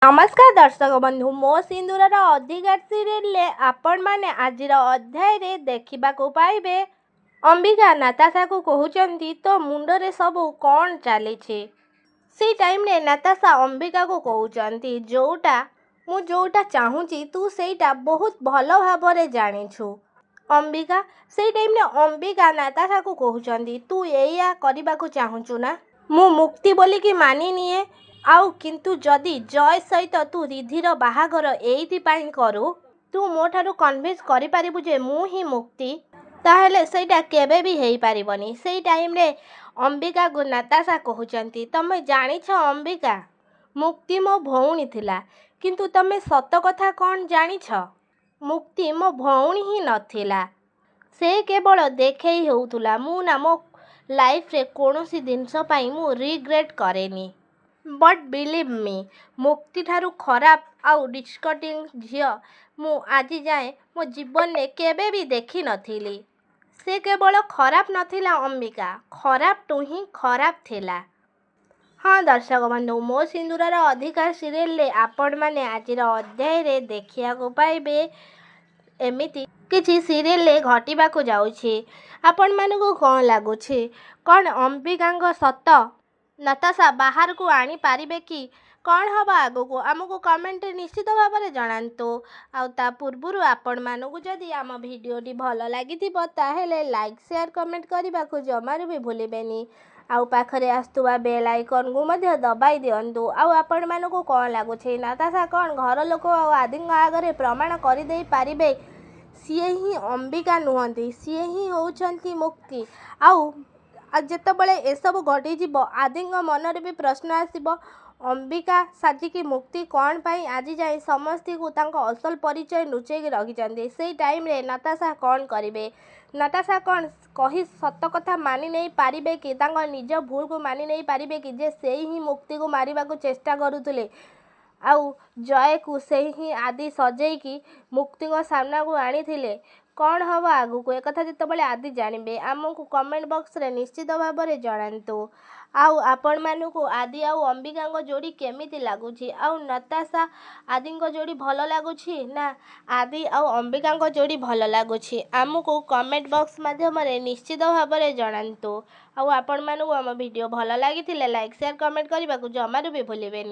नमस्कार दर्शक बंधु मो सिंदूरर अधिकार सीरियल आपण माने आजिर अध्याय रे देखिबाकू पाइबे अंबिका नाताशा को कहउचंती तो मुंडरे सबू कौन चली से टाइम रे नाताशा अंबिका को कहउचंती जोटा चाहूची तू सेटा बहुत भल भाबरे जानिछु। अंबिका से टाइम रे अंबिका नाताशा को कहउचंती तू एया करिबाकू चाहूचु ना मु मुक्ति बोली कि मानि निए आउ किंतु जदि जय सहित तू रिधिर बाहाघर एइथिपाई करू तू मो ठारू कन्विन्स करि पारिबु जे मु ही मुक्ति ताहेले सेटा केबे भी हेई पारिबनी। सेई टाइम रे अंबिका को नाताशा कहउचंती तमे जानिछ अंबिका मुक्ति मो भौणी थिला किंतु तमे सत कथा कौन जानिछ मुक्ति मो भौणी ही नथिला से केवल देखेई होउथुला मु ना मो लाइफ रे कोनोसी जिनस पाई मु रिग्रेट करेनी बट बिलीव मी मुक्ति ठारू खराब आउ डिस्कटिंग झियो मु आजि जाए मो जीवन में केबे भी देखी नथिली। से केवल खराब नथिला अंबिका खराब टू ही खराब थिला। हाँ दर्शक बंधु मो सिंदूरर अधिकार सीरियल रे आपण माने आजिर अध्याय रे देखिया को पाइबे एमिति किछि सीरियल रे घटिबाकू जाउछि। आपण मानकू कोन लागुछि कोन अंबिकांग सत नाताशा बाहर को आनी पारिबे कि कौन हबा आगो आमको कमेंट निश्चित भाव में जनातु आ पूर्वर आपण मानकू जदि आम भिडियोटी भल लगी ताहेले लाइक शेयर कमेंट करने को जमारू भी भूलेनि आउ पाखरे आसुवा बेल आइकन को मध्य दबाई दिंतु आपण मानकू कौन लगुच नाताशा कौन घर लोक आदि आगे प्रमाण करदे पारे सीए ही अंबिका नुहति सीए ही होउछंती मुक्ति आउ जेतबले एसबू घटी आदि मनरे भी प्रश्न आसब अंबिका साजिकी मुक्ति कौन पाई आज जाए समस्त को असल परिचय लुचेक रखी से टाइम रे नाताशा कौन करेंगे नाताशा कौन कही सत कथा मानि नहीं पारिबे कि निज भूल को मानि नहीं पारिबे कि जे से ही मुक्ति को मारिबा को चेष्टा करुले आउ जय को से ही आदि सजेकी मुक्ति सामना को आनी कौन हम आगु को एक जिते आदि जानवे आमको कमेंट बॉक्स रे निश्चित भाव में जनातु आउ आपण मानू आदि आउ अंबिका जोड़ी केमिति लगुच आउ नाताशा आदि जोड़ी भल लगुच ना आदि आउ अंबिका जोड़ी भल लगुच आमको कमेंट बॉक्स माध्यम निश्चित भाव में जनातु आउ आपण मानू आम वीडियो भल लगी लाइक शेयर कमेंट करने को जमारू भी भूलेनि।